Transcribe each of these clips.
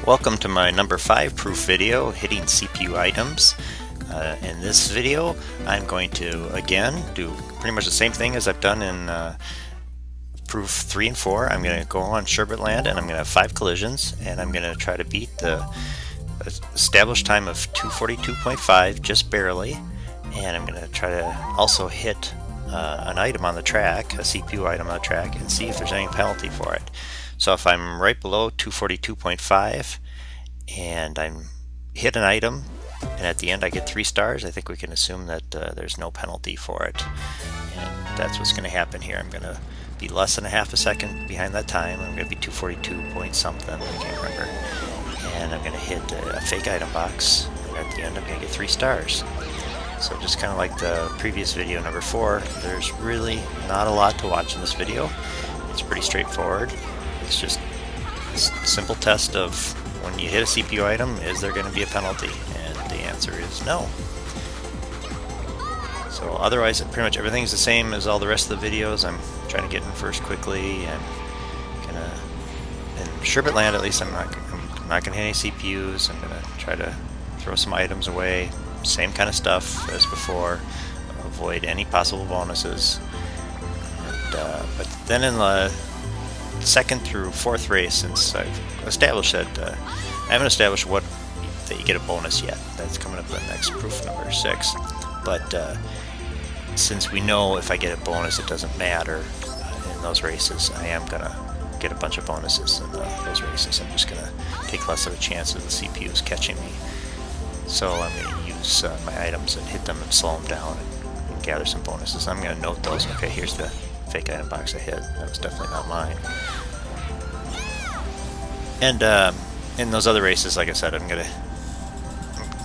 Welcome to my number 5 proof video, hitting CPU items. In this video I'm going to again do pretty much the same thing as I've done in proof 3 and 4. I'm going to go on Sherbet Land and I'm going to have 5 collisions, and I'm going to try to beat the established time of 242.5 just barely, and I'm going to try to also hit an item on the track, a CPU item on the track, and see if there's any penalty for it. So if I'm right below 242.5 and I'm hit an item and at the end I get 3 stars, I think we can assume that there's no penalty for it. And that's what's going to happen here. I'm going to be less than a half a second behind that time. I'm going to be 242 point something, I can't remember. And I'm going to hit a fake item box, and at the end I'm going to get 3 stars. So just kind of like the previous video, number 4, there's really not a lot to watch in this video. It's pretty straightforward. It's just a simple test of when you hit a CPU item, is there going to be a penalty? And the answer is no. So otherwise, pretty much everything's the same as all the rest of the videos. I'm trying to get in first quickly, and in Sherbet Land at least I'm not going to hit any CPUs. I'm going to try to throw some items away. Same kind of stuff as before. Avoid any possible bonuses. And, but then in the second through 4th race, since I've established that I haven't established that you get a bonus yet. That's coming up in the next proof, number 6. But since we know if I get a bonus, it doesn't matter in those races, I am gonna get a bunch of bonuses in those races. I'm just gonna take less of a chance of the CPUs catching me. So I'm gonna use my items and hit them and slow them down and gather some bonuses. I'm gonna note those. Okay, here's the fake item box I hit. That was definitely not mine. And in those other races, like I said, I'm gonna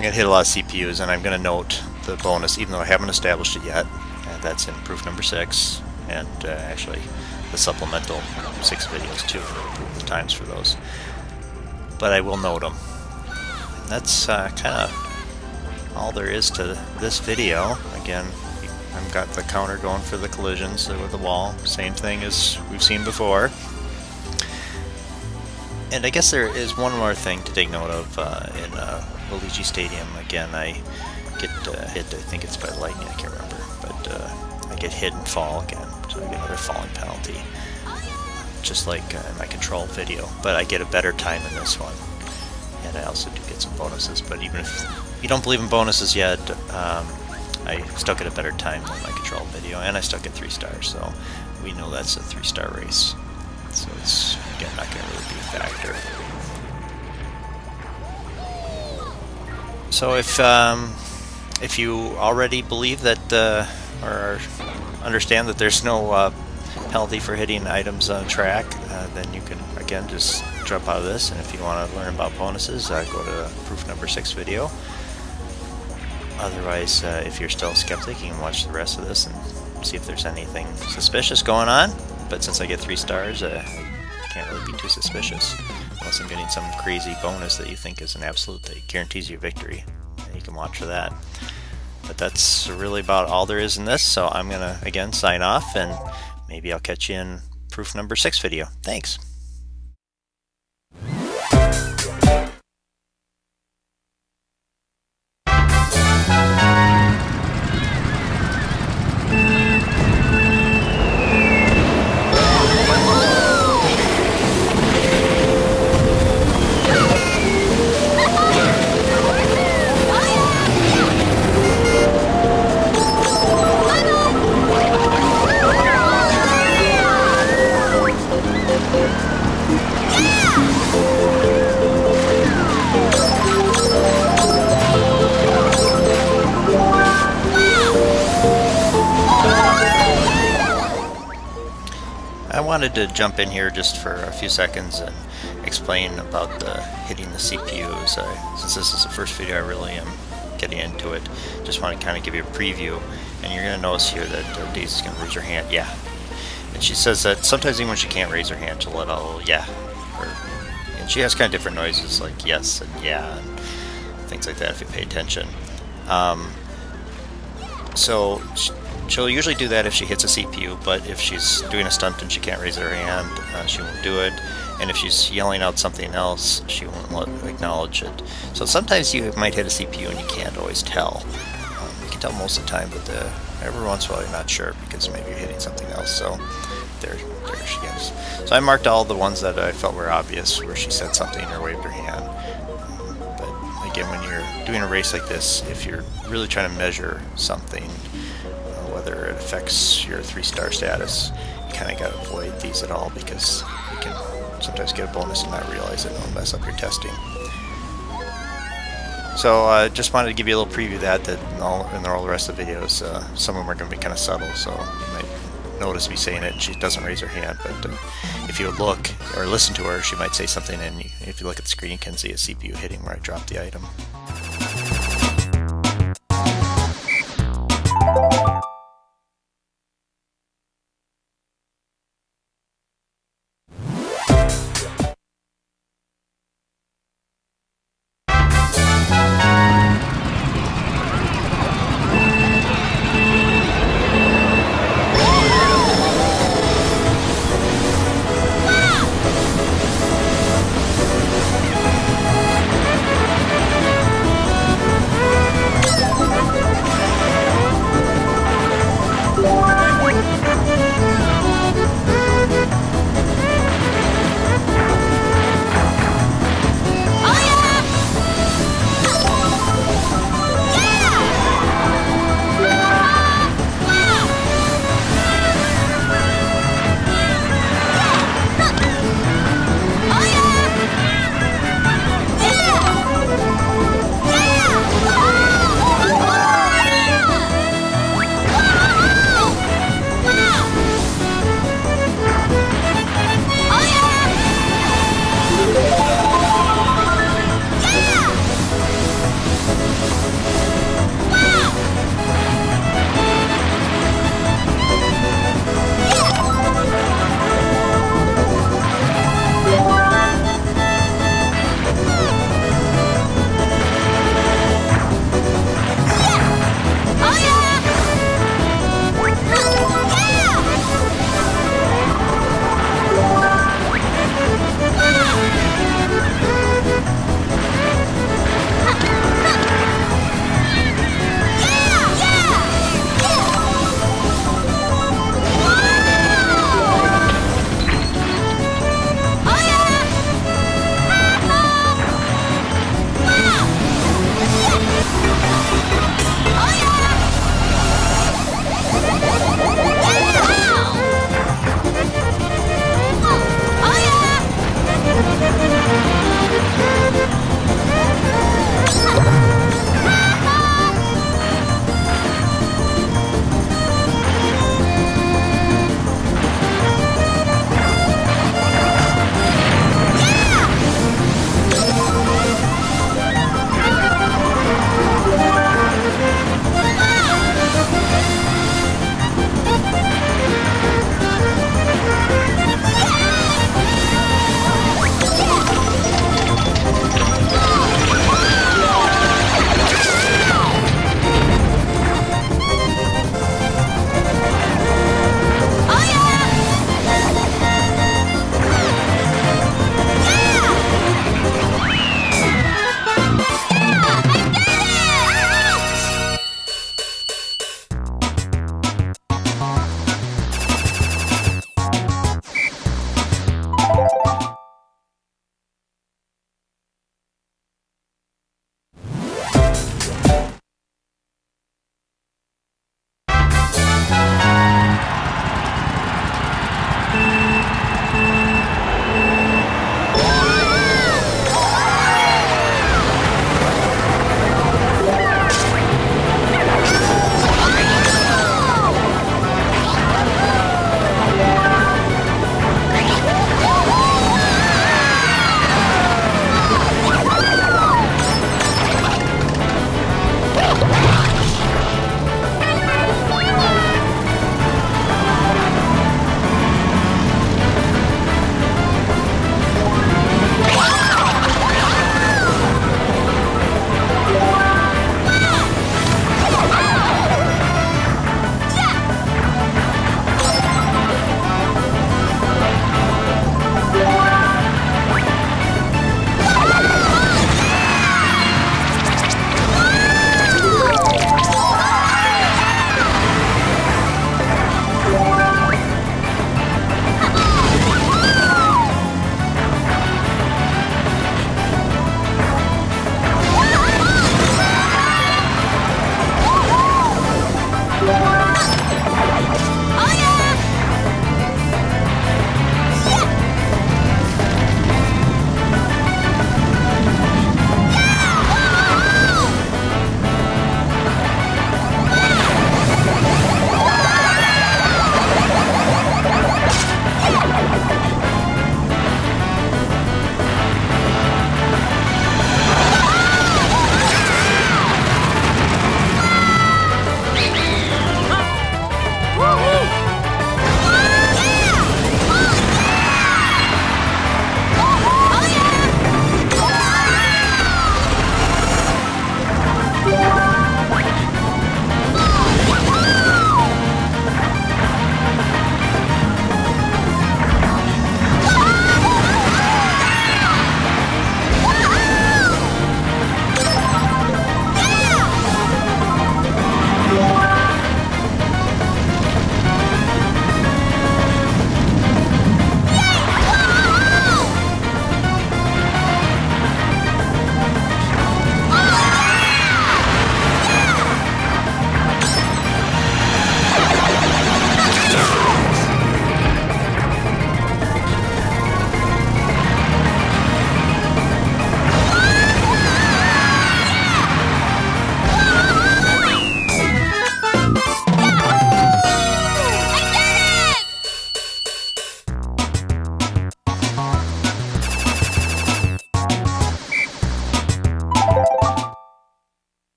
hit a lot of CPUs, and I'm gonna note the bonus, even though I haven't established it yet. And that's in proof number 6, and actually the supplemental 6 videos too, prove the times for those. But I will note them. And that's kind of all there is to this video. Again, I've got the counter going for the collisions with the wall. Same thing as we've seen before. And I guess there is one more thing to take note of in Luigi Stadium. Again, I get hit, I think it's by lightning, I can't remember. But I get hit and fall again, so I get another falling penalty. Just like in my control video. But I get a better time in this one. And I also do get some bonuses. But even if you don't believe in bonuses yet, I still get a better time than my control video, and I still get 3 stars, so we know that's a 3-star race. So it's, again, not going to really be a factor. So if you already believe that, or understand that there's no penalty for hitting items on track, then you can, again, just jump out of this, and if you want to learn about bonuses, go to proof number 6 video. Otherwise, if you're still a skeptic, you can watch the rest of this and see if there's anything suspicious going on. But since I get 3 stars, I can't really be too suspicious. Unless I'm getting some crazy bonus that you think is an absolute that guarantees you victory. And you can watch for that. But that's really about all there is in this, so I'm going to, again, sign off, and maybe I'll catch you in proof number 6 video. Thanks! I wanted to jump in here just for a few seconds and explain about hitting the CPUs. Since this is the first video I really am getting into it, just want to kind of give you a preview. And you're going to notice here that Daisy's going to raise her hand, yeah. And she says that sometimes even when she can't raise her hand, she'll let out a little yeah. And she has kind of different noises like yes and yeah and things like that if you pay attention. So she'll usually do that if she hits a CPU, but if she's doing a stunt and she can't raise her hand, she won't do it. And if she's yelling out something else, she won't acknowledge it. So sometimes you might hit a CPU and you can't always tell. You can tell most of the time, but every once in a while you're not sure because maybe you're hitting something else. So there she is. So I marked all the ones that I felt were obvious, where she said something or waved her hand. But again, when you're doing a race like this, if you're really trying to measure something, whether it affects your 3-star status, you kind of got to avoid these at all, because you can sometimes get a bonus and not realize it and it'll mess up your testing. So I just wanted to give you a little preview of that in all the rest of the videos. Some of them are going to be kind of subtle, so you might notice me saying it and she doesn't raise her hand, but if you look or listen to her, she might say something, and if you look at the screen you can see a CPU hitting where I dropped the item.